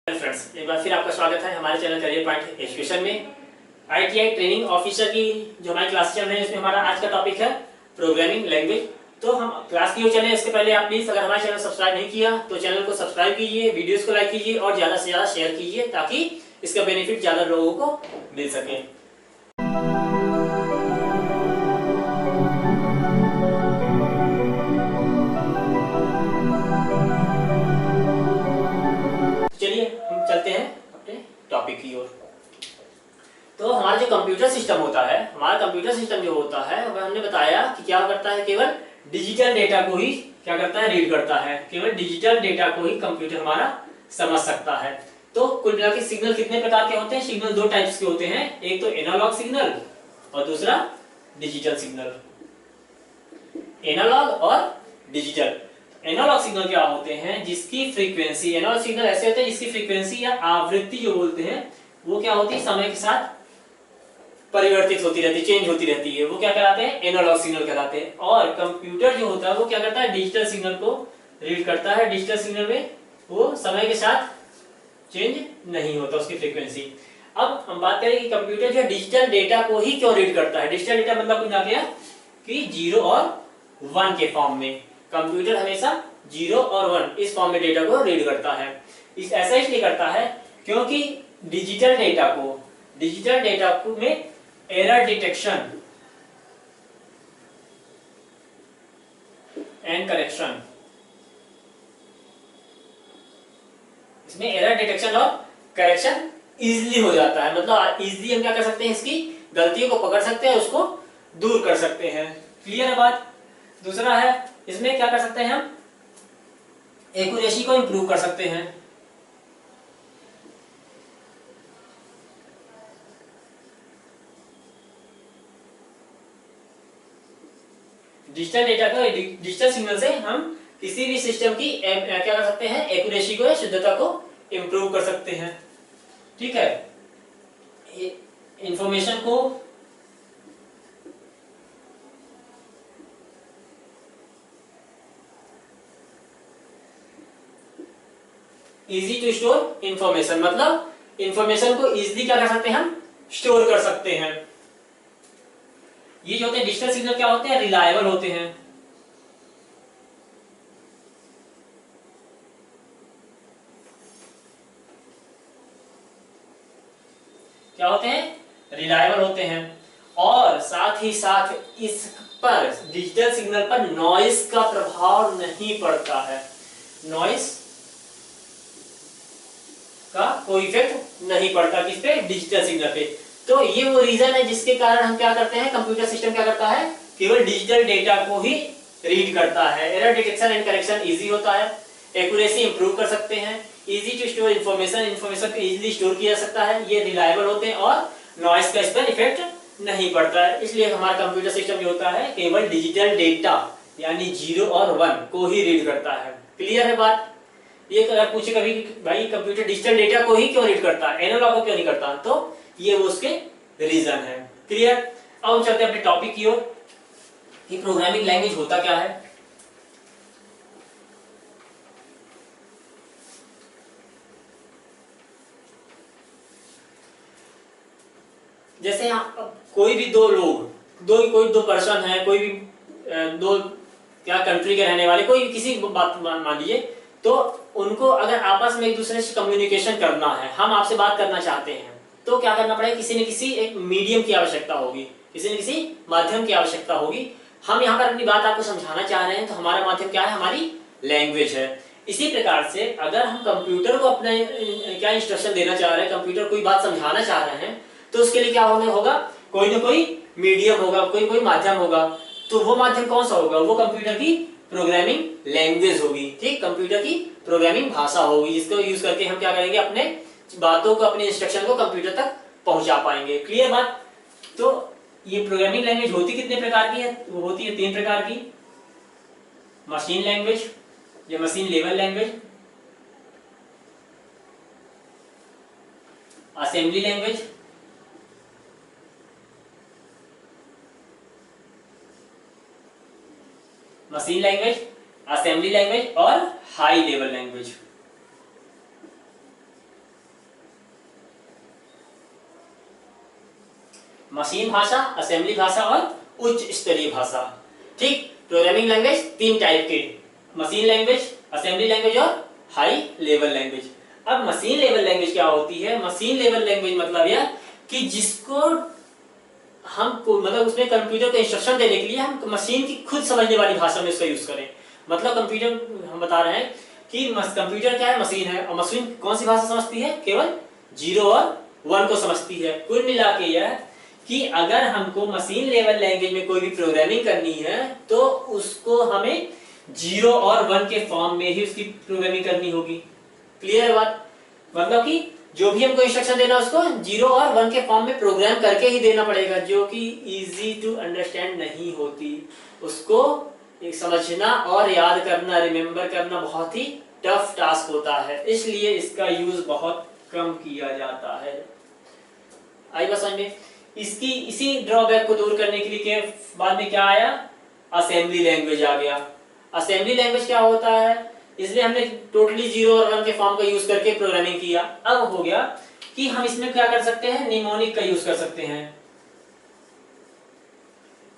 Friends, एक बार फिर आपका स्वागत है हमारे चैनल करियर पॉइंट एजुकेशन में। आईटीआई ट्रेनिंग ऑफिसर की जो हमारी क्लास चल रही है इसमें हमारा आज का टॉपिक है प्रोग्रामिंग लैंग्वेज। तो हम क्लास की ओर चले इसके पहले आप प्लीज अगर हमारे चैनल सब्सक्राइब नहीं किया तो चैनल को सब्सक्राइब कीजिए, वीडियोस को लाइक कीजिए और ज्यादा से ज्यादा शेयर कीजिए ताकि इसका बेनिफिट ज्यादा लोगों को मिल सके। चलिए हम चलते हैं अपने टॉपिक की ओर। तो हमारा जो कंप्यूटर सिस्टम होता है, हमारा कंप्यूटर सिस्टम जो होता है वह हमने बताया कि क्या करता है, केवल डिजिटल डेटा को ही क्या करता है, रीड करता है। केवल डिजिटल डेटा को ही कंप्यूटर हमारा समझ सकता है। तो कुल मिला के सिग्नल कितने प्रकार के होते हैं? सिग्नल दो टाइप्स के होते हैं, एक तो एनालॉग सिग्नल और दूसरा डिजिटल सिग्नल। एनालॉग और डिजिटल। एनालॉग सिग्नल क्या होते हैं? जिसकी फ्रीक्वेंसी, एनालॉग सिग्नल ऐसे होते हैं जिसकी फ्रीक्वेंसी या आवृत्ति जो बोलते हैं वो क्या होती है, समय के साथ परिवर्तित होती रहती है, चेंज होती रहती है, वो क्या कहलाते हैं? एनालॉग सिग्नल कहलाते हैं। और कंप्यूटर जो होता है वो क्या करता है? डिजिटल सिग्नल को रीड करता है। डिजिटल सिग्नल में वो समय के साथ चेंज नहीं होता उसकी फ्रीक्वेंसी। अब हम बात करें कि कंप्यूटर जो डिजिटल डेटा को ही क्यों रीड करता है। डिजिटल डेटा मतलब कुछ ना क्या कि 0 और 1 के फॉर्म में कंप्यूटर हमेशा 0 और 1 इस फॉर्म में डेटा को रीड करता है। ऐसा इसलिए करता है क्योंकि डिजिटल डेटा में एरर डिटेक्शन एंड करेक्शन, इसमें एरर डिटेक्शन और करेक्शन इजीली हो जाता है। मतलब इजीली हम क्या कर सकते हैं, इसकी गलतियों को पकड़ सकते हैं, उसको दूर कर सकते हैं। क्लियर है बात? दूसरा है इसमें क्या कर सकते हैं, हम एक्यूरेसी को इंप्रूव कर सकते हैं। डिजिटल डेटा को, डिजिटल सिग्नल से हम किसी भी सिस्टम की क्या कर सकते हैं, एक्यूरेसी को या शुद्धता को इंप्रूव कर सकते हैं। ठीक है, इंफॉर्मेशन को इजी टू स्टोर इंफॉर्मेशन, मतलब इंफॉर्मेशन को इजीली क्या कर सकते हैं, हम स्टोर कर सकते हैं। ये जो होते हैं डिजिटल सिग्नल क्या होते हैं, रिलायबल होते हैं। क्या होते हैं? रिलायबल होते हैं। और साथ ही साथ इस पर, डिजिटल सिग्नल पर नॉइस का प्रभाव नहीं पड़ता है। नॉइस का कोई इफेक्ट नहीं पड़ता किस पे? डिजिटल सिग्नल पे। तो ये वो रीजन है जिसके कारण हम क्या करते हैं, कंप्यूटर सिस्टम क्या करता है, केवल डिजिटल डेटा को ही रीड करता है। Error detection and correction easy होता है, एक्यूरेसी इंप्रूव कर सकते हैं, इजी टू स्टोर इंफॉर्मेशन को इजीली स्टोर किया जा सकता है, ये रिलायबल होते हैं और नॉइस का इस पर इफेक्ट नहीं पड़ता है। इसलिए हमारा कंप्यूटर सिस्टम जो होता है केवल डिजिटल डेटा यानी 0 और 1 को ही रीड करता है। क्लियर है बात? ये अगर पूछे कभी भाई कंप्यूटर डिजिटल डेटा को ही क्यों रीड करता है, एनालॉग को क्यों नहीं करता, तो ये वो उसके रीजन है। क्लियर? अब हम चलते हैं अपने टॉपिक की ओर कि प्रोग्रामिंग लैंग्वेज होता क्या है। जैसे कोई भी दो लोग, कोई दो पर्सन है, कोई भी दो क्या कंट्री के रहने वाले, कोई किसी बात मान लीजिए, तो उनको अगर आपस में एक दूसरे से कम्युनिकेशन करना है, हम आपसे बात करना चाहते हैं, तो क्या करना पड़ेगा, किसी न किसी एक मीडियम की आवश्यकता होगी, किसी न किसी माध्यम की आवश्यकता होगी। हम यहाँ पर अपनी बात आपको समझाना चाह रहे हैं तो हमारा माध्यम क्या है, हमारी लैंग्वेज है। इसी प्रकार से अगर हम कंप्यूटर को अपने क्या इंस्ट्रक्शन देना चाह रहे हैं, कंप्यूटर कोई बात समझाना चाह रहे हैं, तो उसके लिए क्या होगा, कोई ना कोई मीडियम होगा, कोई माध्यम होगा। तो वो माध्यम कौन सा होगा? वो कंप्यूटर की प्रोग्रामिंग लैंग्वेज होगी। ठीक, कंप्यूटर की प्रोग्रामिंग भाषा होगी जिसको यूज करके हम क्या करेंगे, अपने बातों को, अपने इंस्ट्रक्शन को कंप्यूटर तक पहुंचा पाएंगे। क्लियर बात? तो ये प्रोग्रामिंग लैंग्वेज होती कितने प्रकार की है? वो होती है 3 प्रकार की। मशीन लैंग्वेज या machine level language, assembly language, machine language, assembly language और हाई लेवल लैंग्वेज। मशीन भाषा, असेंबली भाषा और उच्च स्तरीय भाषा। ठीक, प्रोग्रामिंग लैंग्वेज 3 टाइप के, मशीन लैंग्वेज, असेंबली लैंग्वेज और हाई लेवल लैंग्वेज। अब मशीन लेवल लैंग्वेज क्या होती है? मशीन लेवल लैंग्वेज मतलब यह कि जिसको हमको मतलब उसमें कंप्यूटर को इंस्ट्रक्शन देने के लिए हम मशीन की खुद समझने वाली भाषा में इसका यूज करें। मतलब कंप्यूटर, हम बता रहे हैं कि कंप्यूटर क्या है? मशीन है, और मशीन कौन सी भाषा समझती है? केवल 0 और 1 को समझती है। कुल मिला के यह कि अगर हमको मशीन लेवल लैंग्वेज में कोई भी प्रोग्रामिंग करनी है तो उसको हमें 0 और 1 के फॉर्म में ही उसकी प्रोग्रामिंग करनी होगी। क्लियर है बात? मतलब कि जो भी हमको इंस्ट्रक्शन देना उसको 0 और 1 के फॉर्म में प्रोग्राम करके ही देना पड़ेगा, जो कि इजी टू अंडरस्टैंड नहीं होती। उसको एक समझना और याद करना, रिमेम्बर करना बहुत ही टफ टास्क होता है, इसलिए इसका यूज बहुत कम किया जाता है। आई बात समझ में? इसकी इसी ड्रॉबैक को दूर करने के लिए बाद में क्या आया? असेंबली लैंग्वेज आ गया। असेंबली लैंग्वेज क्या होता है? इसलिए हमने टोटली 0 और 1 के फॉर्म का यूज करके प्रोग्रामिंग किया। अब हो गया कि हम इसमें क्या कर सकते हैं? निमोनिक का यूज कर सकते हैं।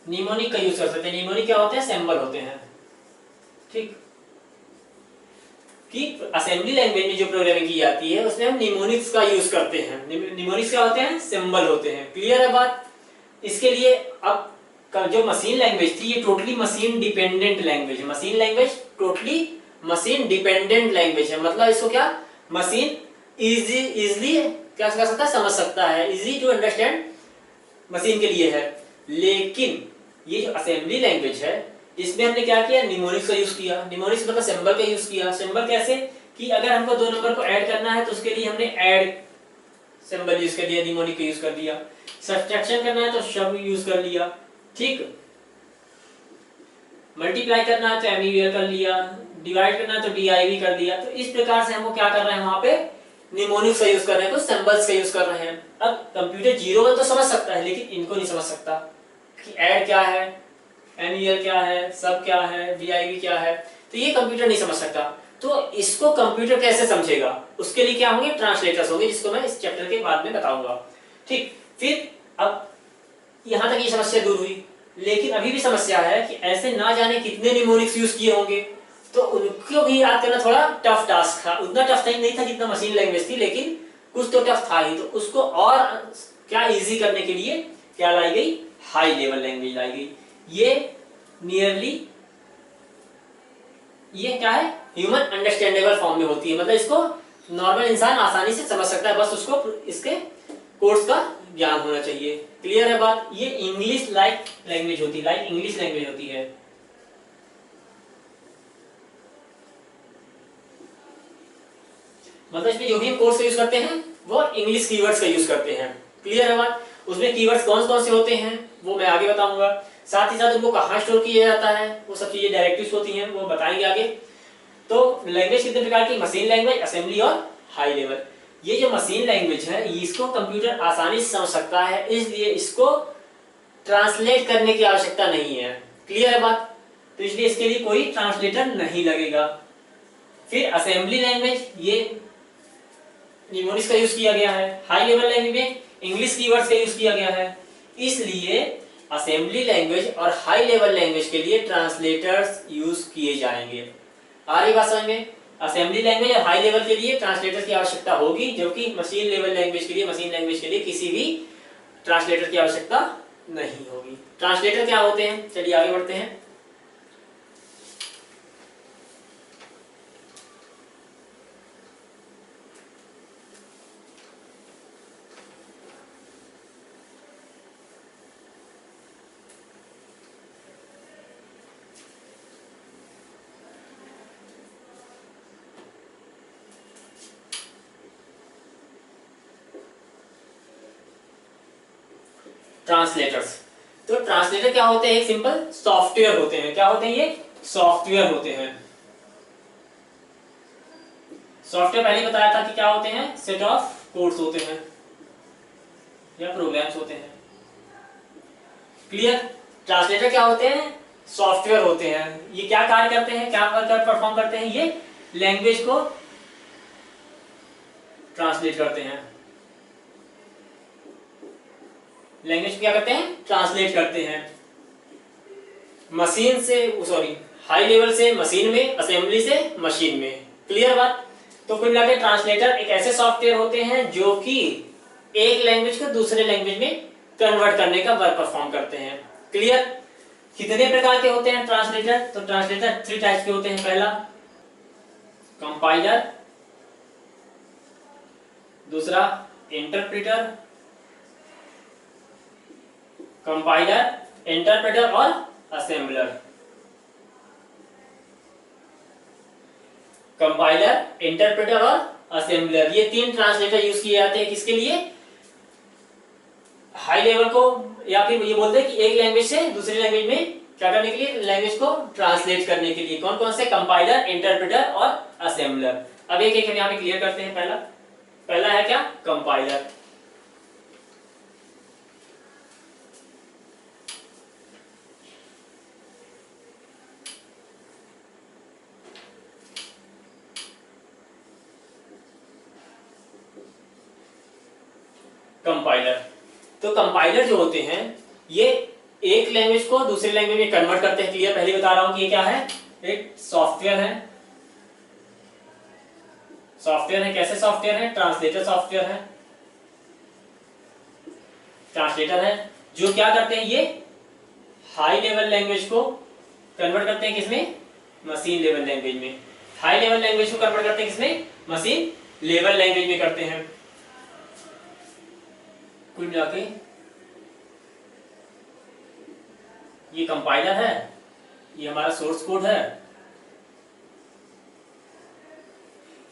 निमोनिक का यूज कर सकते हैं। निमोनिक क्या होते हैं? सिंबल होते हैं। ठीक, कि असेंबली लैंग्वेज में जो प्रोग्रामिंग की जाती है उसमें हम निमोनिक्स का यूज करते हैं। निमोनिक्स क्या होते हैं? सिंबल होते हैं। क्लियर है बात? इसके लिए अब जो मशीन लैंग्वेज थी ये टोटली मशीन डिपेंडेंट लैंग्वेज है। Machine language totally machine dependent language है। मतलब इसको क्या मशीन इजीली क्या कर सकता है? समझ सकता है। इजी टू अंडरस्टैंड मशीन के लिए है। लेकिन ये जो असेंबली लैंग्वेज है इसमें हमने क्या किया? निमोनिक्स का यूज किया। निमोनिक्स मतलब सिंबल का यूज किया। सिंबल कैसे? कि अगर हमको 2 नंबर को ऐड करना है तो उसके लिए हमने ऐड सिंबल यूज कर दिया, निमोनिक का यूज कर दिया। सब्ट्रैक्शन करना है तो शब्द यूज कर लिया। ठीक, मल्टीप्लाई करना है तो एमईवीआर कर लिया, डिवाइड करना है तो डीआईवी कर दिया। तो इस प्रकार से हमको क्या कर रहे हैं? वहां पे निमोनिक्स का यूज कर रहे हैं, तो सिंबल्स का यूज कर रहे हैं। अब कंप्यूटर 0 1 तो समझ सकता है लेकिन इनको नहीं समझ सकता कि ऐड क्या है, एमईवीआर क्या है, सब क्या है, डीआईवी क्या है। तो ये कंप्यूटर नहीं समझ सकता। तो इसको कंप्यूटर कैसे समझेगा? उसके लिए क्या होंगे? ट्रांसलेटर्स होंगे, जिसको मैं इस चैप्टर के बाद में बताऊंगा। ठीक, फिर अब यहां तक ये समस्या दूर हुई, लेकिन अभी भी समस्या है कि ऐसे ना जाने कितने निमोनिक्स यूज किए होंगे, तो उनको भी याद करना थोड़ा टफ टास्क था। उतना टफ नहीं था जितना मशीन लैंग्वेज थी, लेकिन कुछ तो टफ था ही। तो उसको और क्या इजी करने के लिए क्या लाई गई? हाई लेवल लैंग्वेज लाई गई। ये नियरली ये क्या है? ह्यूमन अंडरस्टैंडेबल फॉर्म में होती है। मतलब इसको नॉर्मल इंसान आसानी से समझ सकता है, बस उसको इसके कोर्स का ज्ञान होना चाहिए। क्लियर है बात? ये इंग्लिश लाइक लैंग्वेज होती है, लाइक इंग्लिश लैंग्वेज होती है। मतलब इसमें जो भी हम कोर्स का यूज करते हैं वो इंग्लिश कीवर्ड्स का यूज करते हैं। क्लियर है बात? उसमें कीवर्ड्स कौन कौन से होते हैं वो मैं आगे बताऊंगा। साथ ही साथ उनको कहाँ स्टोर किया जाता है, वो सब चीजें डायरेक्टिव्स होती हैं, वो बताएंगे आगे। तो लैंग्वेज कितने प्रकार की? मशीन लैंग्वेज, असेंबली और हाई लेवल। ये जो मशीन लैंग्वेज है इसको कंप्यूटर आसानी से समझ सकता है, इसलिए इसको ट्रांसलेट करने की आवश्यकता नहीं है। क्लियर है बात? तो इसलिए इसके लिए कोई ट्रांसलेटर नहीं लगेगा। फिर असेंबली लैंग्वेज, ये निमोनिक्स का यूज किया गया है। हाई लेवल लैंग्वेज में इंग्लिश कीवर्ड्स का यूज किया गया है। इसलिए असेंबली लैंग्वेज और हाई लेवल लैंग्वेज के लिए ट्रांसलेटर्स यूज किए जाएंगे। आ रही बात समझ में? असेंबली लैंग्वेज और हाई लेवल के लिए ट्रांसलेटर की आवश्यकता होगी, जबकि मशीन लेवल लैंग्वेज के लिए, मशीन लैंग्वेज के लिए किसी भी ट्रांसलेटर की आवश्यकता नहीं होगी। ट्रांसलेटर क्या होते हैं? चलिए आगे बढ़ते हैं। ट्रांसलेटर्स, तो ट्रांसलेटर क्या होते हैं? एक सिंपल सॉफ्टवेयर होते हैं। क्या होते हैं? ये सॉफ्टवेयर होते हैं। सॉफ्टवेयर पहले बताया था कि क्या होते हैं? सेट ऑफ कोड्स होते हैं या प्रोग्राम्स होते हैं। क्लियर? ट्रांसलेटर क्या होते हैं? सॉफ्टवेयर होते हैं। ये क्या कार्य करते हैं, क्या परफॉर्म करते हैं? ये लैंग्वेज को ट्रांसलेट करते हैं। लैंग्वेज को क्या करते हैं, ट्रांसलेट करते हैं। मशीन से सॉरी हाई लेवल से मशीन में, असेंबली से मशीन में। क्लियर बात। तो कुल मिला के ट्रांसलेटर एक ऐसे सॉफ्टवेयर होते हैं जो कि एक लैंग्वेज को दूसरे लैंग्वेज में कन्वर्ट करने का वर्क परफॉर्म करते हैं। क्लियर। कितने प्रकार के होते हैं ट्रांसलेटर, तो ट्रांसलेटर 3 टाइप्स के होते हैं। पहला कंपाइलर, दूसरा इंटरप्रेटर, कंपाइलर, इंटरप्रेटर और असेंबलर। कंपाइलर, इंटरप्रेटर और असेंबलर, ये 3 ट्रांसलेटर यूज किए जाते हैं। किसके लिए, हाई लेवल को, या फिर ये बोलते हैं कि एक लैंग्वेज से दूसरी लैंग्वेज में क्या करने के लिए, लैंग्वेज को ट्रांसलेट करने के लिए। कौन कौन से, कंपाइलर, इंटरप्रेटर और असेंबलर। अब एक एक हम यहाँ पे क्लियर करते हैं। पहला है क्या, कंपाइलर। कंपाइलर, तो कंपाइलर जो होते हैं ये एक लैंग्वेज को दूसरी लैंग्वेज में कन्वर्ट करते हैं। क्लियर, पहले बता रहा हूं कि ये क्या है, एक सॉफ्टवेयर है। सॉफ्टवेयर है, कैसे सॉफ्टवेयर है, ट्रांसलेटर सॉफ्टवेयर है। ट्रांसलेटर है जो क्या करते हैं, ये हाई लेवल लैंग्वेज को कन्वर्ट करते हैं किसमें, मशीन लेवल लैंग्वेज में। हाई लेवल लैंग्वेज को कन्वर्ट करते हैं किसमें, मशीन लेवल लैंग्वेज में करते हैं। कुल मिला के ये कंपाइलर है, ये हमारा सोर्स कोड है।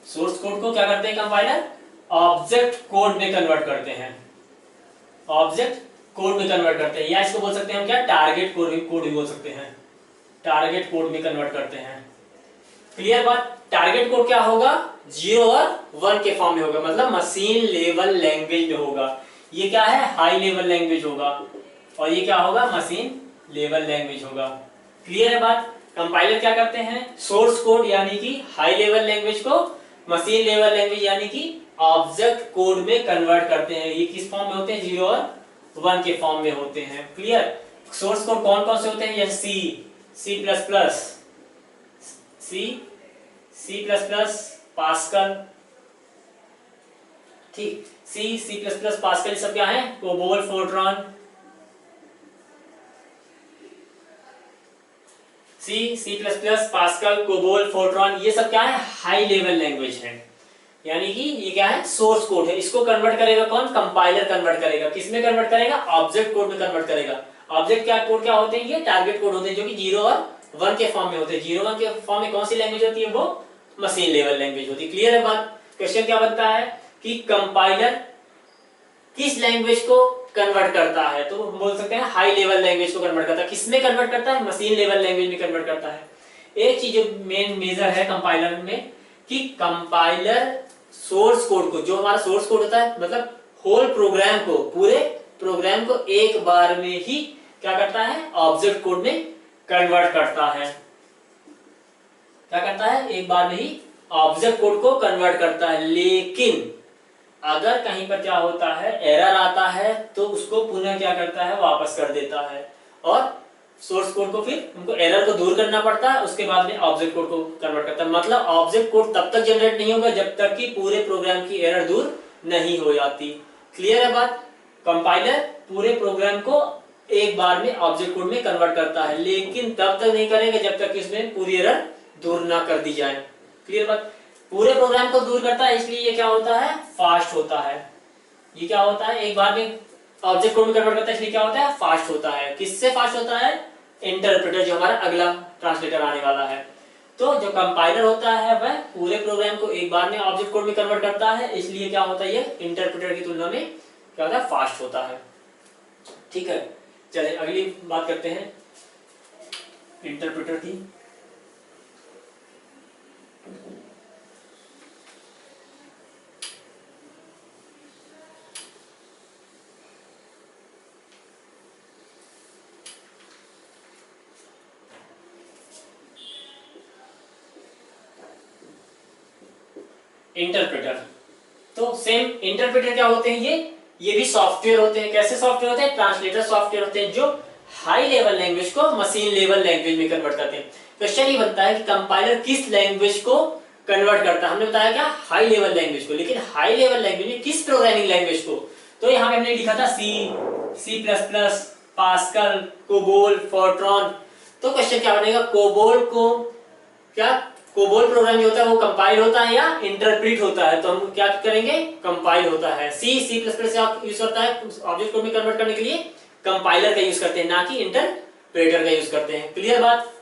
सोर्स कोड को क्या करते हैं कंपाइलर, ऑब्जेक्ट कोड में कन्वर्ट करते हैं। ऑब्जेक्ट कोड में कन्वर्ट करते हैं, या इसको बोल सकते हैं हम क्या, टारगेट कोड भी बोल सकते हैं। टारगेट कोड में कन्वर्ट करते हैं। क्लियर बात। टारगेट कोड क्या होगा, 0 और 1 के फॉर्म में होगा, मतलब मशीन लेवल लैंग्वेज में होगा। ये क्या है, हाई लेवल लैंग्वेज होगा, और ये क्या होगा, मशीन लेवल लैंग्वेज होगा। क्लियर है बात। कंपाइलर क्या करते हैं, सोर्स कोड यानी कि हाई लेवल लैंग्वेज को मशीन लेवल लैंग्वेज यानी कि ऑब्जेक्ट कोड में कन्वर्ट करते हैं। ये किस फॉर्म में होते हैं, 0 और 1 के फॉर्म में होते हैं। क्लियर। सोर्स कोड कौन कौन से होते हैं, जैसे C plus plus, C plus plus, Pascal. ठीक, सी प्लस प्लस, पास्कल, ये सब क्या है, COBOL, Fortran. C plus plus, Pascal, COBOL, Fortran, ये सब क्या है, हाई लेवल लैंग्वेज है। यानी कि ये क्या है, सोर्स कोड है। इसको कन्वर्ट करेगा कौन, कंपाइलर कन्वर्ट करेगा। किसमें कन्वर्ट करेगा, ऑब्जेक्ट कोड में कन्वर्ट करेगा। ऑब्जेक्ट क्या कोड क्या होते हैं, ये टारगेट कोड होते हैं, जो कि 0 और 1 के फॉर्म में होते हैं। 0 1 के फॉर्म में कौन सी लैंग्वेज होती है, वो मशीन लेवल लैंग्वेज होती है। क्लियर है बात। क्वेश्चन क्या बनता है कि कंपाइलर किस लैंग्वेज को कन्वर्ट करता है, तो हम बोल सकते हैं हाई लेवल लैंग्वेज को कन्वर्ट करता है। किसमें कन्वर्ट करता है, मशीन लेवल लैंग्वेज में कन्वर्ट करता है। एक चीज मेन मेजर है कंपाइलर में कि कंपाइलर सोर्स कोड को, जो हमारा सोर्स कोड होता है, मतलब होल प्रोग्राम को, पूरे प्रोग्राम को एक बार में ही क्या करता है, ऑब्जेक्ट कोड में कन्वर्ट करता है। क्या करता है, एक बार में ही ऑब्जेक्ट कोड को कन्वर्ट करता है। लेकिन अगर कहीं पर क्या होता है, एरर आता है, तो उसको पुनः क्या करता है, वापस कर देता है। और सोर्स कोड को फिर उनको एरर को दूर करना पड़ता है, उसके बाद में ऑब्जेक्ट कोड को कन्वर्ट करता है। मतलब ऑब्जेक्ट कोड तब तक जनरेट नहीं होगा जब तक कि पूरे प्रोग्राम की एरर दूर नहीं हो जाती। क्लियर है बात। कंपाइलर पूरे प्रोग्राम को एक बार में ऑब्जेक्ट कोड में कन्वर्ट करता है, लेकिन तब तक नहीं करेगा जब तक कि उसमें पूरी एरर दूर ना कर दी जाए। क्लियर बात। पूरे प्रोग्राम को दूर करता है, इसलिए ये क्या होता है, फास्ट होता है। ये क्या होता है, एक बार में ऑब्जेक्ट कोड में कन्वर्ट करता है, इसलिए क्या होता है, फास्ट होता है। किससे फास्ट होता है, इंटरप्रेटर, जो हमारा अगला ट्रांसलेटर आने वाला है। तो जो कंपाइलर होता है वह पूरे प्रोग्राम को एक बार में ऑब्जेक्ट कोड में कन्वर्ट करता है, इसलिए क्या होता है, ये इंटरप्रेटर की तुलना में क्या होता है, फास्ट होता है। ठीक है, चलिए अगली बात करते हैं इंटरप्रेटर की। इंटरप्रेटर, तो सेम इंटरप्रेटर क्या होते हैं, ये ये भी सॉफ्टवेयर होते हैं। कैसे सॉफ्टवेयर होते हैं? ट्रांसलेटर सॉफ्टवेयर होते हैं जो हाई लेवल लैंग्वेज को मशीन लेवल लैंग्वेज में कन्वर्ट करते हैं। क्वेश्चन ये बनता है कि कंपाइलर किस लैंग्वेज को कन्वर्ट करता है। हमने बताया क्या? हाई लेवल लैंग्वेज को। लेकिन हाई लेवल लैंग्वेज में किस प्रोग्रामिंग लैंग्वेज को? तो यहाँ पे हमने लिखा था C plus plus, Pascal, COBOL, Fortran. तो क्वेश्चन क्या बनेगा? कोबोल को क्या, कोबोल प्रोग्राम जो होता है वो कंपाइल होता है या इंटरप्रेट होता है? तो हम क्या करेंगे? कंपाइल होता है। सी प्लस प्लस यूज करता है ऑब्जेक्ट कोड में कन्वर्ट करने के लिए, कंपाइलर का यूज करते हैं, ना कि इंटरप्रेटर का यूज करते हैं। क्लियर बात?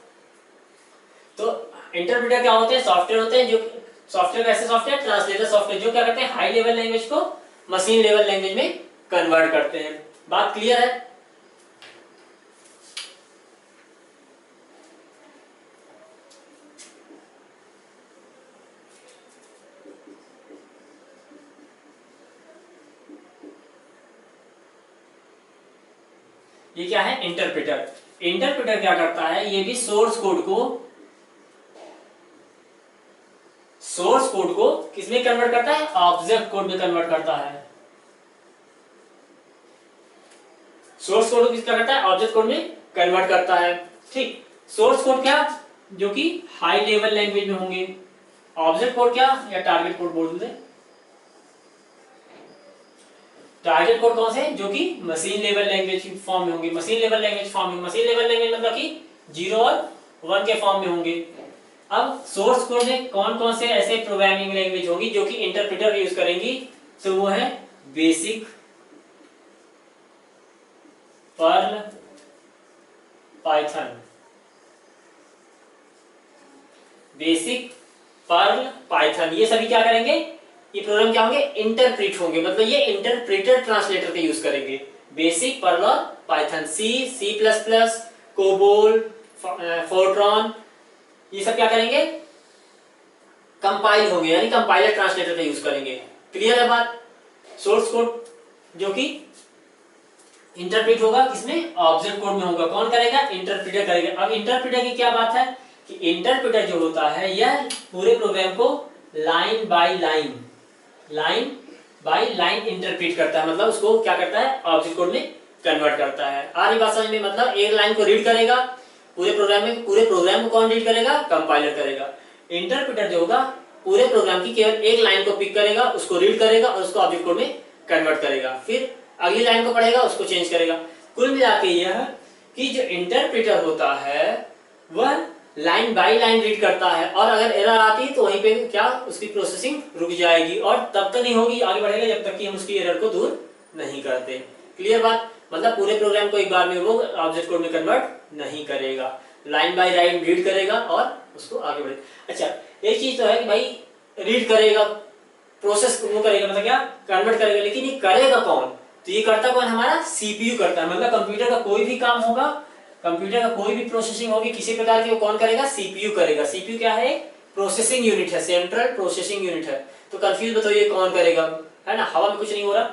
तो इंटरप्रेटर क्या होते हैं? सॉफ्टवेयर होते हैं जो, सॉफ्टवेयर कैसे सॉफ्टवेयर? ट्रांसलेटर सॉफ्टवेयर जो क्या करते हैं? हाई लेवल लैंग्वेज को मशीन लेवल लैंग्वेज में कन्वर्ट करते हैं। बात क्लियर है? ये क्या है? इंटरप्रेटर। इंटरप्रेटर क्या करता है? ये भी सोर्स कोड को किसमें कन्वर्ट करता है? ऑब्जेक्ट कोड में कन्वर्ट करता है। सोर्स कोड को किस करता है? ऑब्जेक्ट कोड में कन्वर्ट करता है। ठीक, सोर्स कोड क्या? जो कि हाई लेवल लैंग्वेज में होंगे। ऑब्जेक्ट कोड क्या, या टारगेट कोड बोल दें। टारगेट कोड कौन से? जो कि मशीन लेवल लैंग्वेज फॉर्म में होंगे। मशीन लेवल लैंग्वेज फॉर्म में, मशीन लेवल लैंग्वेज मतलब कि 0 और 1 के फॉर्म में होंगे। अब सोर्स कोड में कौन कौन से ऐसे प्रोग्रामिंग लैंग्वेज होंगी जो कि इंटरप्रेटर यूज करेंगी? तो वो है BASIC, Perl, Python. BASIC, Perl, Python, ये सभी क्या करेंगे? ये प्रोग्राम क्या होंगे? इंटरप्रेट होंगे। मतलब ये इंटरप्रेटर ट्रांसलेटर के यूज करेंगे। बेसिक, पर्ल और Python. C plus plus, COBOL, Fortran, ये सब क्या करेंगे? कंपाइल होंगे, यानी कंपाइलर ट्रांसलेटर का यूज करेंगे। क्लियर है बात? सोर्स कोड जो कि इंटरप्रेट होगा किसमें? ऑब्जेक्ट कोड में होगा। कौन करेगा? इंटरप्रेटर करेगा। अब इंटरप्रेटर की क्या बात है कि इंटरप्रेटर जो होता है यह पूरे प्रोग्राम को लाइन बाय लाइन इंटरप्रेट करता है। मतलब उसको क्या करता है? ऑब्जेक्ट कोड में कन्वर्ट करता है। आ रही बात समझ में? मतलब एक लाइन को रीड करेगा पूरे प्रोग्राम को कौन रीड करेगा? कंपाइलर करेगा। इंटरप्रेटर जो होगा पूरे प्रोग्राम की केवल एक लाइन को पिक करेगा, उसको रीड करेगा और उसको ऑब्जेक्ट कोड में कन्वर्ट करेगा। फिर अगली लाइन को पढ़ेगा, उसको चेंज करेगा। कुल मिला के यह कि जो इंटरप्रेटर होता है वह लाइन बाय लाइन रीड करता है, और अगर एरर आती है तो वहीं पे क्या उसकी प्रोसेसिंग रुक जाएगी, और तब तक नहीं होगी, आगे बढ़ेगा जब तक कि हम उसकी एरर को दूर नहीं करते। क्लियर बात? मतलब पूरे प्रोग्राम को एक बार में वो ऑब्जेक्ट कोड में कन्वर्ट नहीं करेगा, लाइन बाय लाइन रीड करेगा और उसको आगे बढ़ेगा। अच्छा, एक चीज तो है कि भाई रीड करेगा, प्रोसेस वो करेगा, मतलब क्या कन्वर्ट करेगा, लेकिन ये करेगा कौन? तो ये करता कौन? हमारा सीपीयू करता है। मतलब कंप्यूटर का कोई भी काम होगा, कंप्यूटर का कोई भी प्रोसेसिंग होगी किसी प्रकार की, वो कौन करेगा? सीपीयू करेगा। सीपीयू क्या है? प्रोसेसिंग यूनिट है, सेंट्रल प्रोसेसिंग यूनिट है। तो कंफ्यूज बताइए कौन करेगा? है ना, हवा में कुछ नहीं हो रहा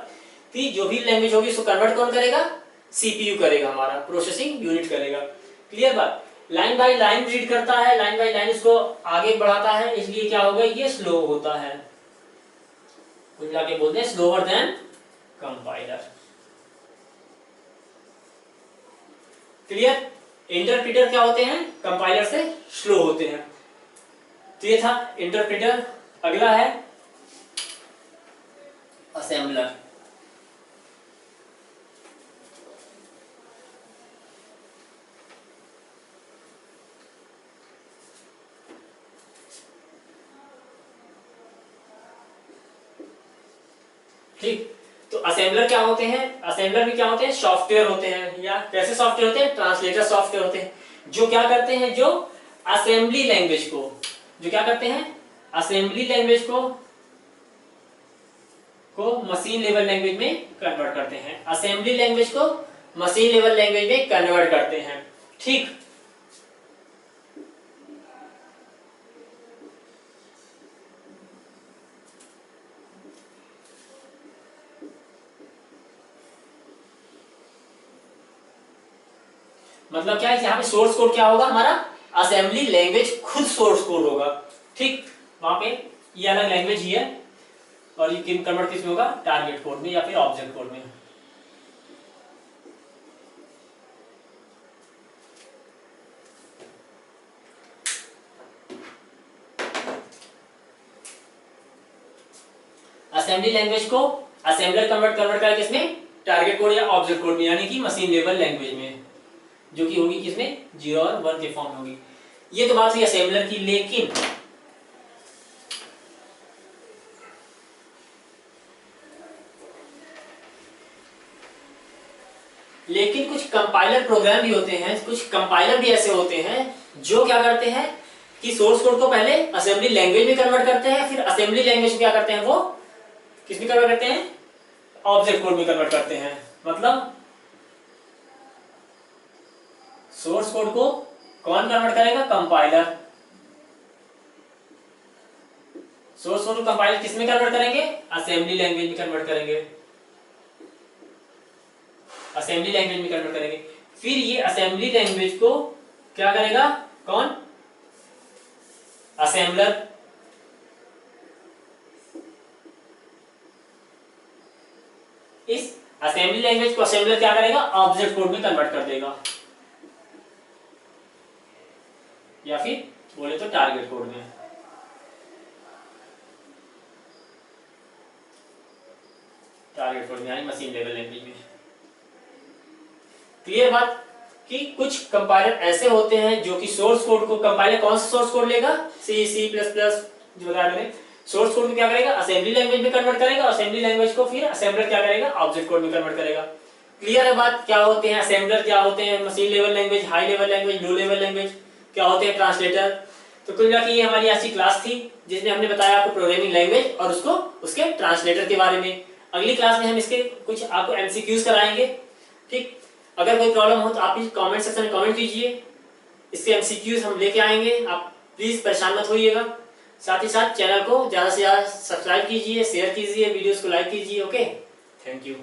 कि जो भी लैंग्वेज होगी उसको कन्वर्ट कौन करेगा? सीपीयू करेगा, हमारा प्रोसेसिंग यूनिट करेगा। क्लियर बात? लाइन बाय लाइन रीड करता है, लाइन बाय लाइन इसको आगे बढ़ाता है, इसलिए क्या होगा? ये स्लो होता है। कुल मिला के बोलते हैं slower then compiler. Clear? Interpreter क्या होते हैं? कंपाइलर से स्लो होते हैं। तो ये था इंटरप्रेटर। अगला है असेंबलर। ठीक, तो असेंबलर क्या होते हैं? असेंबलर भी क्या होते हैं? सॉफ्टवेयर होते हैं। या कैसे सॉफ्टवेयर होते हैं? ट्रांसलेटर सॉफ्टवेयर होते हैं, जो क्या करते हैं? जो असेंबली लैंग्वेज को, जो क्या करते हैं? असेंबली लैंग्वेज को मशीन लेवल लैंग्वेज में कन्वर्ट करते हैं। असेंबली लैंग्वेज को मशीन लेवल लैंग्वेज में कन्वर्ट करते हैं। ठीक, मतलब क्या है? यहाँ पे सोर्स कोड क्या होगा? हमारा असेंबली लैंग्वेज खुद सोर्स कोड होगा। ठीक, वहां पे ये अलग लैंग्वेज ही है, और ये कन्वर्ट किस में होगा, टारगेट कोड में या फिर ऑब्जेक्ट कोड में। असेंबली लैंग्वेज को असेंबलर कन्वर्ट करेगा किसमें, टारगेट कोड या ऑब्जेक्ट कोड में, यानी कि मशीन लेवल लैंग्वेज में, जो कि होगी किसमें, 0 और 1 के फॉर्म में होगी। ये तो बात हुई असेंबलर की, लेकिन कुछ कंपाइलर प्रोग्राम भी होते हैं, कुछ कंपाइलर भी ऐसे होते हैं जो क्या करते हैं कि सोर्स कोड को पहले असेंबली लैंग्वेज में कन्वर्ट करते हैं, फिर असेंबली लैंग्वेज क्या करते हैं, वो किस में कन्वर्ट करते हैं, ऑब्जेक्ट कोड में कन्वर्ट करते हैं। मतलब सोर्स कोड को कौन कन्वर्ट करेगा, कंपाइलर। सोर्स कोड को कंपाइलर किस में कन्वर्ट करेंगे, असेंबली लैंग्वेज में कन्वर्ट करेंगे, असेंबली लैंग्वेज में कन्वर्ट करेंगे। फिर ये असेंबली लैंग्वेज को क्या करेगा, कौन, असेंबलर। इस असेंबली लैंग्वेज को असेंबलर क्या करेगा, ऑब्जेक्ट कोड में कन्वर्ट कर देगा, या फिर बोले तो टारगेट कोड में। टारगेट कोड में यानी मशीन लेवल लैंग्वेज में। क्लियर बात कि कुछ कंपाइलर ऐसे होते हैं जो कि सोर्स कोड को, कंपाइलर कौन सा सोर्स कोड लेगा, सी सी प्लस प्लस जो बताया मैंने, सोर्स कोड को क्या करेगा, असेंबली लैंग्वेज में कन्वर्ट करेगा, और असेंबली लैंग्वेज को फिर असेंबलर क्या करेगा, ऑब्जेक्ट कोड में कन्वर्ट करेगा। क्लियर है बात, क्या होते हैं असेंबलर, क्या होते हैं machine level language, high level language, low level language, क्या होते हैं ट्रांसलेटर। तो कुल मिला के ये हमारी ऐसी क्लास थी जिसमें हमने बताया आपको प्रोग्रामिंग लैंग्वेज और उसको उसके ट्रांसलेटर के बारे में। अगली क्लास में हम इसके कुछ आपको एमसीक्यूज कराएंगे, ठीक। अगर कोई प्रॉब्लम हो तो आप कमेंट सेक्शन में कमेंट कीजिए, इसके एमसीक्यूज हम लेके आएंगे, आप प्लीज परेशान मत होइएगा। साथ ही साथ चैनल को ज्यादा से ज्यादा सब्सक्राइब कीजिए, शेयर कीजिए, वीडियोस को लाइक कीजिए। Okay, thank you.